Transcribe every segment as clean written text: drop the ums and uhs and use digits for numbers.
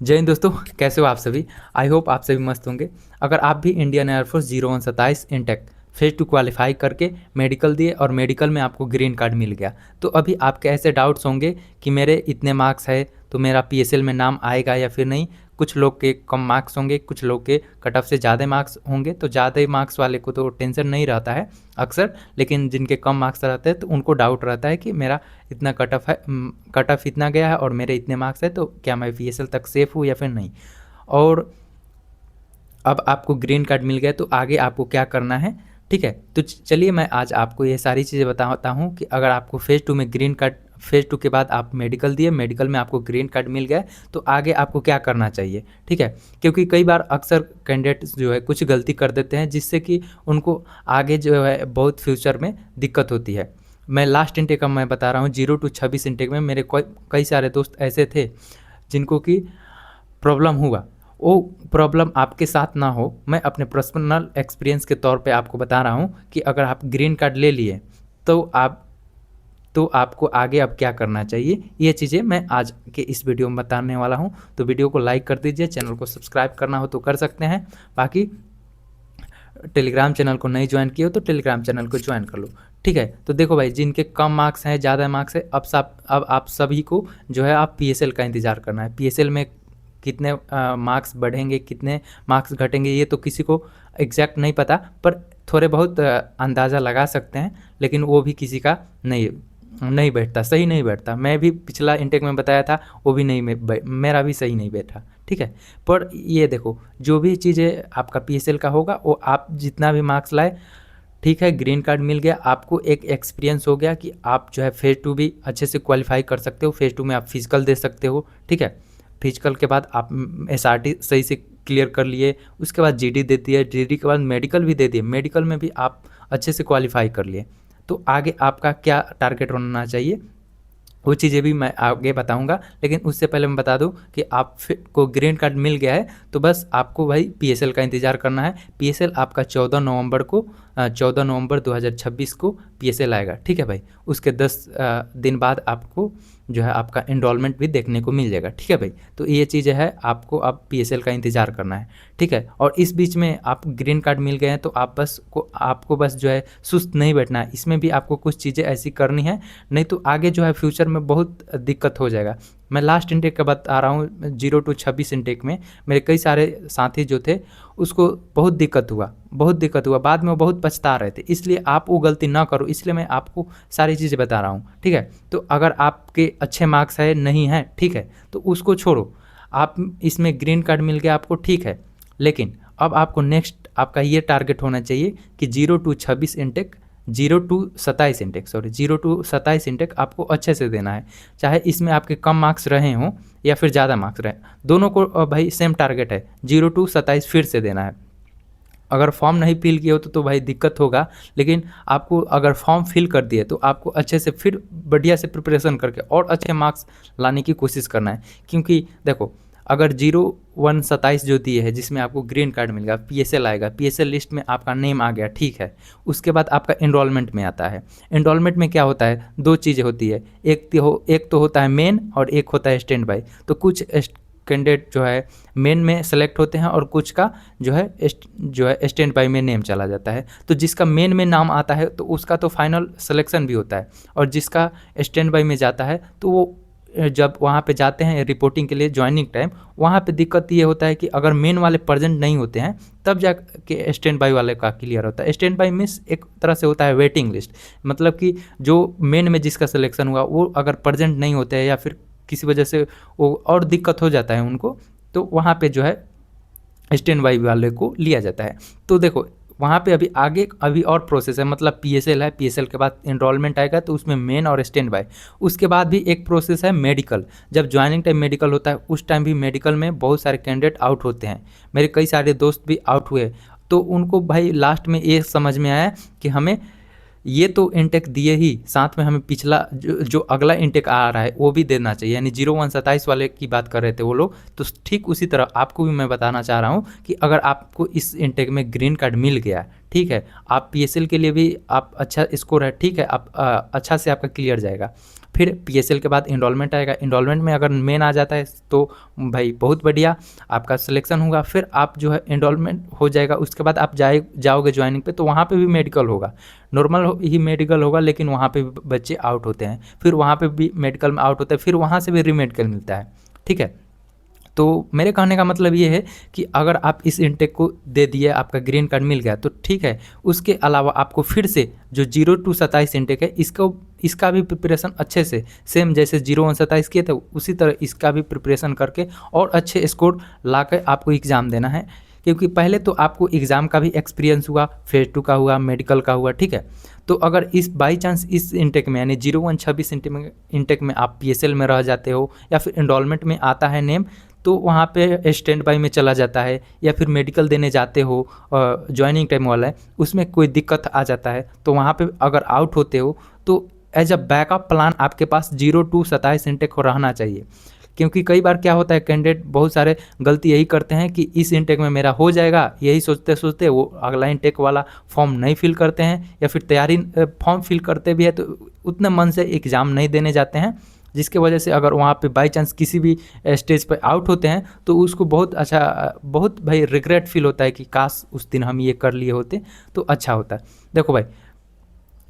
जय हिंद दोस्तों, कैसे हो आप सभी। आई होप आप सभी मस्त होंगे। अगर आप भी Indian air force 0127 intake phase 2 qualify करके मेडिकल दिए और मेडिकल में आपको ग्रीन कार्ड मिल गया, तो अभी आपके ऐसे डाउट्स होंगे कि मेरे इतने मार्क्स है तो मेरा पीएसएल में नाम आएगा या फिर नहीं। कुछ लोग के कम मार्क्स होंगे, कुछ लोग के कट ऑफ से ज़्यादा मार्क्स होंगे, तो ज़्यादा मार्क्स वाले को तो टेंशन नहीं रहता है अक्सर, लेकिन जिनके कम मार्क्स रहते हैं तो उनको डाउट रहता है कि मेरा इतना कट ऑफ है, कट ऑफ इतना गया है और मेरे इतने मार्क्स है, तो क्या मैं पीएसएल तक सेफ़ हूँ या फिर नहीं। और अब आपको ग्रीन कार्ड मिल गया तो आगे आपको क्या करना है, ठीक है। तो चलिए मैं आज आपको ये सारी चीज़ें बताता हूँ कि अगर आपको फेज़ 2 में ग्रीन कार्ड, फेज़ 2 के बाद आप मेडिकल दिए, मेडिकल में आपको ग्रीन कार्ड मिल गया तो आगे आपको क्या करना चाहिए, ठीक है। क्योंकि कई बार अक्सर कैंडिडेट्स जो है कुछ गलती कर देते हैं जिससे कि उनको आगे जो है बहुत फ्यूचर में दिक्कत होती है। मैं लास्ट इनटेक का मैं बता रहा हूँ, 0 to 26 इनटेक में मेरे कई सारे दोस्त ऐसे थे जिनको कि प्रॉब्लम हुआ। वो प्रॉब्लम आपके साथ ना हो, मैं अपने पर्सनल एक्सपीरियंस के तौर पे आपको बता रहा हूँ कि अगर आप ग्रीन कार्ड ले लिए तो आपको आगे अब क्या करना चाहिए, ये चीज़ें मैं आज के इस वीडियो में बताने वाला हूँ। तो वीडियो को लाइक कर दीजिए, चैनल को सब्सक्राइब करना हो तो कर सकते हैं, बाकी टेलीग्राम चैनल को नहीं ज्वाइन किए हो तो टेलीग्राम चैनल को ज्वाइन कर लो, ठीक है। तो देखो भाई, जिनके कम मार्क्स हैं, ज़्यादा मार्क्स है, अब आप सभी को जो है आप पीएसएल का इंतज़ार करना है। पीएसएल में कितने मार्क्स बढ़ेंगे, कितने मार्क्स घटेंगे, ये तो किसी को एग्जैक्ट नहीं पता, पर थोड़े बहुत अंदाज़ा लगा सकते हैं, लेकिन वो भी किसी का नहीं बैठता, सही नहीं बैठता। मैं भी पिछला इंटेक में बताया था, वो भी नहीं मेरा भी सही नहीं बैठा, ठीक है। पर ये देखो, जो भी चीज़ें आपका पीएसएल का होगा वो आप जितना भी मार्क्स लाए, ठीक है, ग्रीन कार्ड मिल गया, आपको एक एक्सपीरियंस हो गया कि आप जो है फेज़ 2 भी अच्छे से क्वालिफाई कर सकते हो। फेज़ 2 में आप फिजिकल दे सकते हो, ठीक है। फिजिकल के बाद आप एसआरटी सही से क्लियर कर लिए, उसके बाद जीडी दे दिए, जीडी के बाद मेडिकल भी दे दिए, मेडिकल में भी आप अच्छे से क्वालिफाई कर लिए। तो आगे आपका क्या टारगेट होना चाहिए, वो चीज़ें भी मैं आगे बताऊंगा, लेकिन उससे पहले मैं बता दूं कि आप को ग्रीन कार्ड मिल गया है तो बस आपको भाई पीएसएल का इंतज़ार करना है। पीएसएल आपका 14 नवंबर 2026 को पीएसएल आएगा, ठीक है भाई। उसके 10 दिन बाद आपको जो है आपका एनरोलमेंट भी देखने को मिल जाएगा, ठीक है भाई। तो ये चीज़ें है, आपको अब पीएसएल का इंतज़ार करना है, ठीक है। और इस बीच में आप ग्रीन कार्ड मिल गए हैं तो आपको बस जो है सुस्त नहीं बैठना है, इसमें भी आपको कुछ चीज़ें ऐसी करनी है, नहीं तो आगे जो है फ्यूचर में बहुत दिक्कत हो जाएगा। मैं लास्ट इंटेक का बता रहा हूँ, 0 to 26 इंटेक में मेरे कई सारे साथी जो थे उसको बहुत दिक्कत हुआ, बाद में वो बहुत पछता रहे थे। इसलिए आप वो गलती ना करो, इसलिए मैं आपको सारी चीज़ें बता रहा हूँ, ठीक है। तो अगर आपके अच्छे मार्क्स है नहीं है, ठीक है, तो उसको छोड़ो, आप इसमें ग्रीन कार्ड मिल गया आपको, ठीक है। लेकिन अब आपको नेक्स्ट आपका ये टारगेट होना चाहिए कि 0 to 26 इंटेक, 0 to 27 इंटेक आपको अच्छे से देना है। चाहे इसमें आपके कम मार्क्स रहे हों या फिर ज़्यादा मार्क्स रहे, दोनों को भाई सेम टारगेट है, 0 to 27 फिर से देना है। अगर फॉर्म नहीं फिल किए हो तो भाई दिक्कत होगा, लेकिन आपको अगर फॉर्म फिल कर दिए तो आपको अच्छे से फिर बढ़िया से प्रिपरेशन करके और अच्छे मार्क्स लाने की कोशिश करना है। क्योंकि देखो, अगर 0127 जो दिए है जिसमें आपको ग्रीन कार्ड मिल गया, पीएसएल आएगा, पीएसएल लिस्ट में आपका नेम आ गया, ठीक है। उसके बाद आपका एनरोलमेंट में आता है। एनरोलमेंट में क्या होता है, दो चीज़ें होती है, एक तो होता है मेन और एक होता है स्टैंड बाई। तो कुछ कैंडिडेट जो है मेन में सेलेक्ट होते हैं और कुछ का जो है स्टैंड बाई में नेम चला जाता है। तो जिसका मेन में नाम आता है तो उसका तो फाइनल सिलेक्शन भी होता है, और जिसका स्टैंड बाई में जाता है तो वो जब वहाँ पे जाते हैं रिपोर्टिंग के लिए ज्वाइनिंग टाइम, वहाँ पे दिक्कत ये होता है कि अगर मेन वाले प्रेजेंट नहीं होते हैं तब जाके स्टैंड बाई वाले का क्लियर होता है। स्टैंड बाई मीन्स एक तरह से होता है वेटिंग लिस्ट, मतलब कि जो मेन में जिसका सिलेक्शन हुआ वो अगर प्रेजेंट नहीं होते हैं या फिर किसी वजह से वो और दिक्कत हो जाता है उनको, तो वहाँ पे जो है स्टैंड बाई वाले को लिया जाता है। तो देखो, वहाँ पे अभी और प्रोसेस है, मतलब पीएसएल है, पीएसएल के बाद एनरोलमेंट आएगा तो उसमें मेन और स्टैंड बाय, उसके बाद भी एक प्रोसेस है मेडिकल। जब ज्वाइनिंग टाइम मेडिकल होता है उस टाइम भी मेडिकल में बहुत सारे कैंडिडेट आउट होते हैं, मेरे कई सारे दोस्त भी आउट हुए। तो उनको भाई लास्ट में ये समझ में आया कि हमें ये तो इंटेक दिए ही, साथ में हमें पिछला जो अगला इंटेक आ रहा है वो भी देना चाहिए, यानी 0127 वाले की बात कर रहे थे वो लोग। तो ठीक उसी तरह आपको भी मैं बताना चाह रहा हूँ कि अगर आपको इस इंटेक में ग्रीन कार्ड मिल गया, ठीक है, आप पीएसएल के लिए भी आप अच्छा स्कोर है, ठीक है, आप अच्छा से आपका क्लियर जाएगा। फिर पीएसएल के बाद एनरोलमेंट आएगा। एनरोलमेंट में अगर मेन आ जाता है तो भाई बहुत बढ़िया, आपका सिलेक्शन होगा। फिर आप जो है एनरोलमेंट हो जाएगा, उसके बाद आप जाओगे ज्वाइनिंग पे, तो वहाँ पे भी मेडिकल होगा, नॉर्मल ही मेडिकल होगा, लेकिन वहाँ पे भी बच्चे आउट होते हैं, फिर वहाँ पे भी मेडिकल में आउट होते हैं, फिर वहाँ से भी रीमेडिकल मिलता है, ठीक है। तो मेरे कहने का मतलब ये है कि अगर आप इस इनटेक को दे दिए, आपका ग्रीन कार्ड मिल गया तो ठीक है, उसके अलावा आपको फिर से जो 0-27 इनटेक है इसका भी प्रिपरेशन अच्छे से, सेम जैसे 0-1-27 किए थे उसी तरह इसका भी प्रिपरेशन करके और अच्छे स्कोर ला कर आपको एग्ज़ाम देना है। क्योंकि पहले तो आपको एग्ज़ाम का भी एक्सपीरियंस हुआ, फेज़ 2 का हुआ, मेडिकल का हुआ, ठीक है। तो अगर इस बाई चांस इस इनटेक में यानी 0-1-26 इनटेक में आप पीएसएल में रह जाते हो या फिर एनरोलमेंट में आता है नेम, तो वहाँ पे स्टैंड बाई में चला जाता है या फिर मेडिकल देने जाते हो, ज्वाइनिंग टाइम वाला है, उसमें कोई दिक्कत आ जाता है, तो वहाँ पे अगर आउट होते हो तो एज अ बैकअप प्लान आपके पास 0-27 इनटेक हो रहना चाहिए। क्योंकि कई बार क्या होता है, कैंडिडेट बहुत सारे गलती यही करते हैं कि इस इनटेक में मेरा हो जाएगा, यही सोचते सोचते वो अगला इनटेक वाला फॉर्म नहीं फिल करते हैं, या फिर तैयारी फॉर्म फिल करते भी है तो उतने मन से एग्ज़ाम नहीं देने जाते हैं, जिसके वजह से अगर वहाँ पे बाई चांस किसी भी स्टेज पर आउट होते हैं तो उसको बहुत भाई रिग्रेट फील होता है कि काश उस दिन हम ये कर लिए होते तो अच्छा होता। देखो भाई,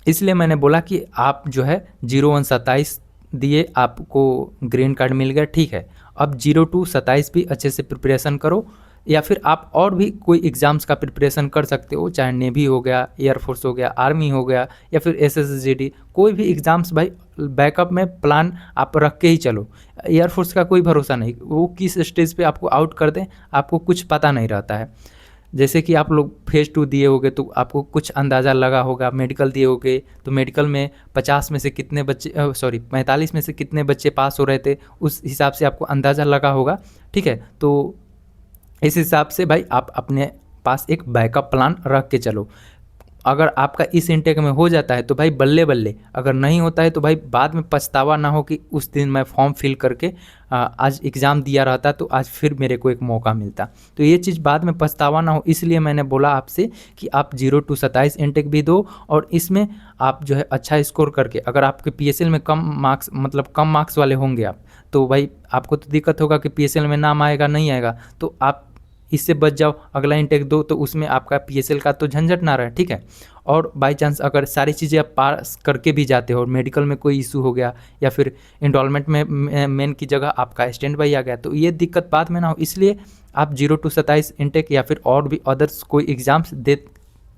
इसलिए मैंने बोला कि आप जो है 0-1-27 दिए, आपको ग्रीन कार्ड मिल गया, ठीक है। अब 0-27 भी अच्छे से प्रिपरेशन करो, या फिर आप और भी कोई एग्ज़ाम्स का प्रिपरेशन कर सकते हो, चाहे नेवी हो गया, एयरफोर्स हो गया, आर्मी हो गया, या फिर एसएसजीडी, कोई भी एग्ज़ाम्स भाई बैकअप में प्लान आप रख के ही चलो। एयरफोर्स का कोई भरोसा नहीं, वो किस स्टेज पे आपको आउट कर दें आपको कुछ पता नहीं रहता है। जैसे कि आप लोग फेज़ 2 दिए होगे तो आपको कुछ अंदाज़ा लगा होगा, मेडिकल दिए होगे तो मेडिकल में 50 में से कितने बच्चे 45 में से कितने बच्चे पास हो रहे थे, उस हिसाब से आपको अंदाज़ा लगा होगा, ठीक है। तो इस हिसाब से भाई आप अपने पास एक बैकअप प्लान रख के चलो। अगर आपका इस इनटेक में हो जाता है तो भाई बल्ले बल्ले, अगर नहीं होता है तो भाई बाद में पछतावा ना हो कि उस दिन मैं फॉर्म फिल करके आज एग्ज़ाम दिया रहता तो आज फिर मेरे को एक मौका मिलता। तो ये चीज़ बाद में पछतावा ना हो, इसलिए मैंने बोला आपसे कि आप 0-27 इनटेक भी दो, और इसमें आप जो है अच्छा स्कोर करके, अगर आपके पीएसएल में कम मार्क्स वाले होंगे आप, तो भाई आपको तो दिक्कत होगा कि पीएसएल में नाम आएगा नहीं आएगा, तो आप इससे बच जाओ, अगला इनटेक दो तो उसमें आपका पीएसएल का तो झंझट ना रहे, ठीक है। और बाई चांस अगर सारी चीज़ें आप पास करके भी जाते हो और मेडिकल में कोई इशू हो गया या फिर एनरोलमेंट में मेन की जगह आपका स्टैंड बाई आ गया, तो ये दिक्कत बाद में ना हो, इसलिए आप 0-27 इनटेक या फिर और भी अदर्स कोई एग्ज़ाम्स दे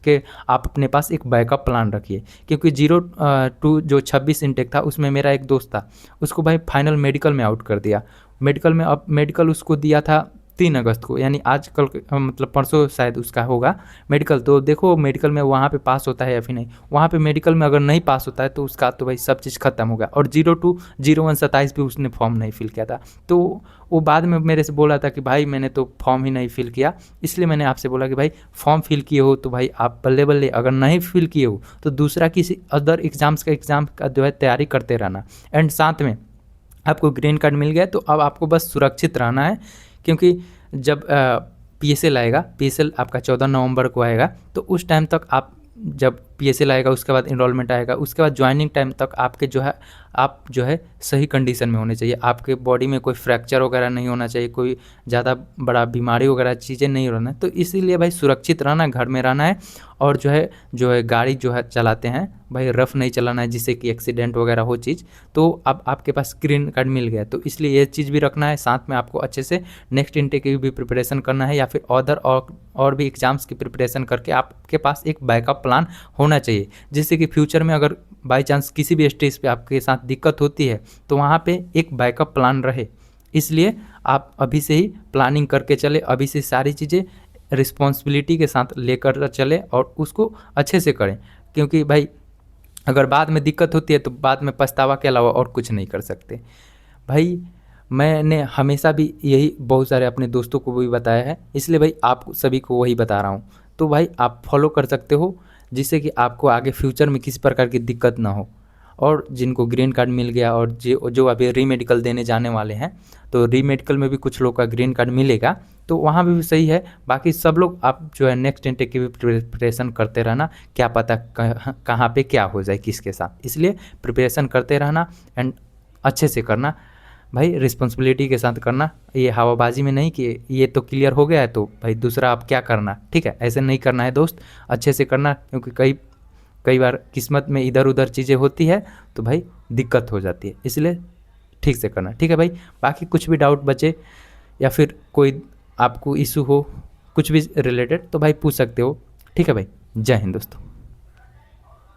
के आप अपने पास एक बैकअप प्लान रखिए। क्योंकि 0-26 इनटेक था, उसमें मेरा एक दोस्त था, उसको भाई फाइनल मेडिकल में आउट कर दिया। मेडिकल में, अब मेडिकल उसको दिया था 3 अगस्त को, यानी आज कल मतलब परसों शायद उसका होगा मेडिकल। तो देखो मेडिकल में वहाँ पे पास होता है या फिर नहीं, वहाँ पे मेडिकल में अगर नहीं पास होता है तो उसका तो भाई सब चीज़ खत्म होगा। और 0-1-27 भी उसने फॉर्म नहीं फिल किया था, तो वो बाद में मेरे से बोला था कि भाई मैंने तो फॉर्म ही नहीं फिल किया। इसलिए मैंने आपसे बोला कि भाई फॉर्म फिल किए हो तो भाई आप बल्ले बल्ले, अगर नहीं फिल किए हो तो दूसरा किसी अदर एग्ज़ाम का जो है तैयारी करते रहना। एंड साथ में आपको ग्रीन कार्ड मिल गया तो अब आपको बस सुरक्षित रहना है, क्योंकि जब पीएसएल आएगा, पीएसएल आपका 14 नवंबर को आएगा, तो उस टाइम तक आप, जब पीएसएल आएगा उसके बाद एनरोलमेंट आएगा, उसके बाद ज्वाइनिंग टाइम तक आपके जो है आप जो है सही कंडीशन में होने चाहिए। आपके बॉडी में कोई फ्रैक्चर वगैरह नहीं होना चाहिए, कोई ज़्यादा बड़ा बीमारी वगैरह चीज़ें नहीं होना है। तो इसीलिए भाई सुरक्षित रहना, घर में रहना है, और जो है गाड़ी जो है चलाते हैं भाई रफ़ नहीं चलाना है, जिससे कि एक्सीडेंट वगैरह हो चीज़। तो अब आपके पास ग्रीन कार्ड मिल गया तो इसलिए ये चीज़ भी रखना है। साथ में आपको अच्छे से नेक्स्ट इनटेक की भी प्रिपरेशन करना है, या फिर और भी एग्ज़ाम्स की प्रिपरेशन करके आपके पास एक बैकअप प्लान होना चाहिए, जिससे कि फ्यूचर में अगर बाई चांस किसी भी स्टेज पे आपके साथ दिक्कत होती है तो वहाँ पे एक बैकअप प्लान रहे। इसलिए आप अभी से ही प्लानिंग करके चले, अभी से सारी चीज़ें रिस्पॉन्सिबिलिटी के साथ लेकर चले और उसको अच्छे से करें, क्योंकि भाई अगर बाद में दिक्कत होती है तो बाद में पछतावा के अलावा और कुछ नहीं कर सकते। भाई मैंने हमेशा भी यही बहुत सारे अपने दोस्तों को भी बताया है, इसलिए भाई आप सभी को वही बता रहा हूँ। तो भाई आप फॉलो कर सकते हो, जिससे कि आपको आगे फ्यूचर में किसी प्रकार की दिक्कत ना हो। और जिनको ग्रीन कार्ड मिल गया और जो अभी री मेडिकल देने जाने वाले हैं, तो री मेडिकल में भी कुछ लोग का ग्रीन कार्ड मिलेगा, तो वहाँ भी सही है। बाकी सब लोग आप जो है नेक्स्ट इनटेक की भी प्रिपरेशन करते रहना, क्या पता कहाँ पे क्या हो जाए किसके साथ, इसलिए प्रिपरेशन करते रहना एंड अच्छे से करना भाई, रिस्पॉन्सिबिलिटी के साथ करना। ये हवाबाजी में नहीं कि ये तो क्लियर हो गया है तो भाई दूसरा आप क्या करना, ठीक है, ऐसे नहीं करना है दोस्त, अच्छे से करना, क्योंकि कई बार किस्मत में इधर उधर चीज़ें होती है तो भाई दिक्कत हो जाती है, इसलिए ठीक से करना, ठीक है भाई। बाकी कुछ भी डाउट बचे या फिर कोई आपको इशू हो कुछ भी रिलेटेड तो भाई पूछ सकते हो, ठीक है भाई। जय हिंद दोस्तों।